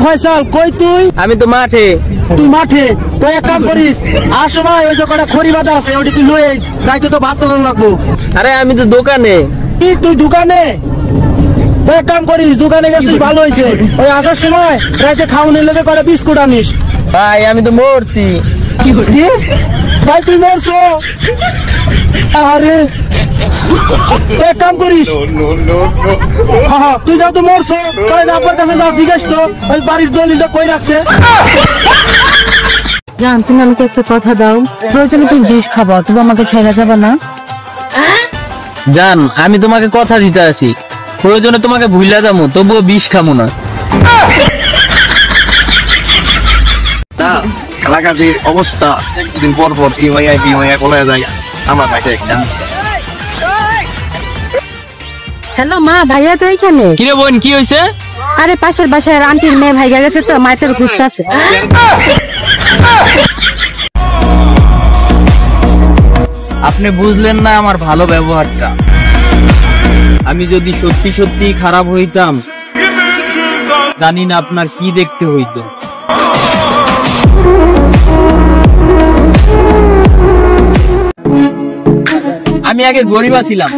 ফয়সাল কই তুই? আমি তো মাঠে। তুই মাঠে? তুই এক কাম করিস, আর সময় ওই যে কটা খড়ি বাঁধা আছে ওটি তুই লয়ে আইস, রাইতে তো ভাত তোলা লাগবো। আরে আমি তো দোকানে। কি তুই দোকানে? তুই এক কাম করিস, দোকানে গেছিস ভালো হয়েছে, ওই আসার সময় রাইতে খাওয়ানোর লেগে কটা বিস্কুট আনিস। ভাই আমি তো মরছি। কি ভাই তুই মরছো? আরে এক কাম করিস, তুই যাও তো মরছো, আপনার কাছে যাও, জিজ্ঞেস তো ওই বাড়ির দলিলটা কই রাখছে। জান তুমি আমাকে একটা কথা দাও, প্রয়োজনে তুমি বিষ খাবো, তুমি আমাকে ছেড়ে যাবে না? জান আমি তোমাকে কথা দিতে আছি, প্রয়োজনে তোমাকে ভুলে যাবো, তবুও বিষ খাবো না। এলাকার যে অবস্থা, একদিন পর পর বলা যায় আমার ভাইটা একটা। হ্যালো মা, ভাইয়া তো এখানে। কিরে বোন কি হয়েছে? আরে পাশের বাসায় আন্টির মেয়ে ভাইয়া গেছে তো, মায়ের খুঁজতে আছে। আপনি বুঝলেন না আমার ভালো ব্যবহারটা। আমি যদি সত্যি সত্যি খারাপ হইতাম, জানি না আপনার কি দেখতে হইতো। আমি আগে গরিব ছিলাম,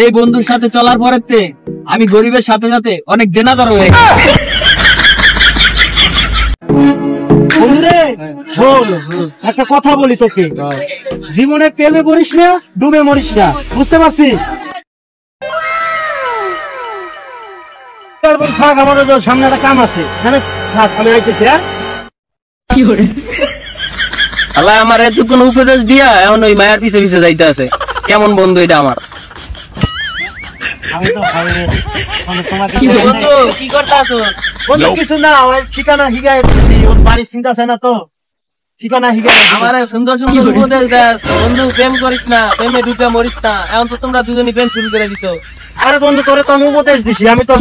এই বন্ধুর সাথে চলার পরেতে আমি গরিবের সাথে সাথে অনেক দেনাদার হয়ে গেছি। বন্ধুরে শোন, একটা কথা বলি তোকে, জীবনে প্রেমে পড়িস না, ডুবে মরিস না, বুঝতে পারছিস? থাক, আমার সামনে একটা কাম আছে, আমি আইতেছি। আল্লাহ আমার এতক্ষণ উপদেশ দিয়া এখন ওই মায়ের পিছে পিছে যাইতে আছে। কেমন বন্ধু এটা আমার? আমি তো বন্ধু কি করতে আসো? বন্ধু কিছু না, ওই ঠিকানা হিগাই দিচ্ছি, ওর বাড়ির চিন্তা আছে না তো, ঠিকানা হিগাই। আমার সুন্দর সুন্দর উপদেশ দাস, বন্ধু প্রেম করিস না, প্রেমে ডুবে মরিস না। এখন তো তোমরা দুজনই প্রেম শুরু করে দিছো। আরে বন্ধু তোরে তো আমি উপদেশ দিছি, আমি তো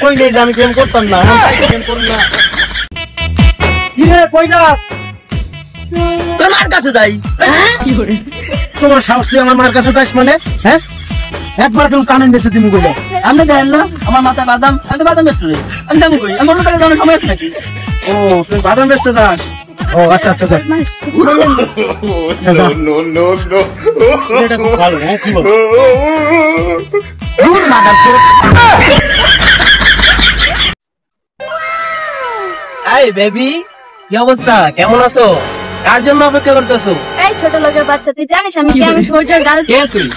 কই নেই যে আমি প্রেম করতাম না, প্রেম করুন না। কই যাস? তোমার কাছে যাই। তোমার সাহস, তুই আমার মার কাছে যাস মানে? হ্যাঁ, একবার তুমি কানে বেঁচে তুমি বলে আপনি দেখেন না আমার মাথায় বাদাম, আমি তো বাদাম বেচতে যাই, আমি দামি করি, আমার টাকা দামের সময় আছে নাকি? ও তুই বাদাম বেচতে যাস? ও আচ্ছা আচ্ছা, যা। এটা খুব ভালো, হ্যাঁ কি বল? এই বেবি, কি অবস্থা, কেমন আছো? কার জন্য অপেক্ষা করতেছো? এই ছোট লোকের বাচ্চা, তুই জানিস আমি কি? আমি সূর্যের গাল। কে তুই?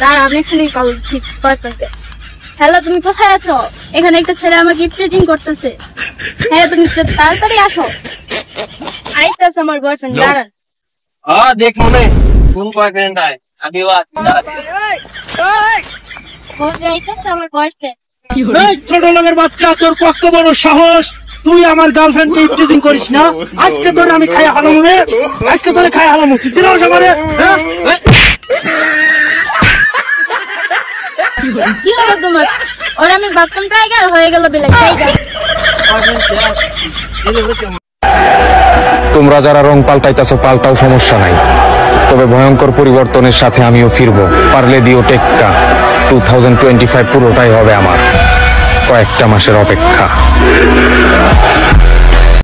দাঁড়া, আমি এখানে কল দিচ্ছি। হ্যালো, তুমি কোথায় আছো? এখানে একটা ছেলে আমাকে ইফটিজিং করতেছে। হ্যাঁ, তুমি তাড়াতাড়ি আসো। আইতাছে আমার বয়ফ্রেন্ড, দাঁড়ান। দেখ মনে কোন বয়ফ্রেন্ড আয়, আমি আইতাছে আমার বয়ফ্রেন্ড। এই ছোট লোকের বাচ্চা, তোর কত বড় সাহস, তুই আমার গার্লফ্রেন্ডকে ইফটিজিং করিস না? আজকে তোরে আমি খাই হালামু রে, আজকে তোরে খাই হালামু, তুই চিনাস আমারে? কি হলো তোমার? ওর আমি ভাবতাম টাইগার, হয়ে গেল বিলাই টাইগার। তোমরা যারা রং পাল্টাইতেছো পাল্টাও, সমস্যা নাই, তবে ভয়ঙ্কর পরিবর্তনের সাথে আমিও ফিরবো। পারলে দিও টেক্কা, 2025 পুরোটাই হবে আমার, কয়েকটা মাসের অপেক্ষা।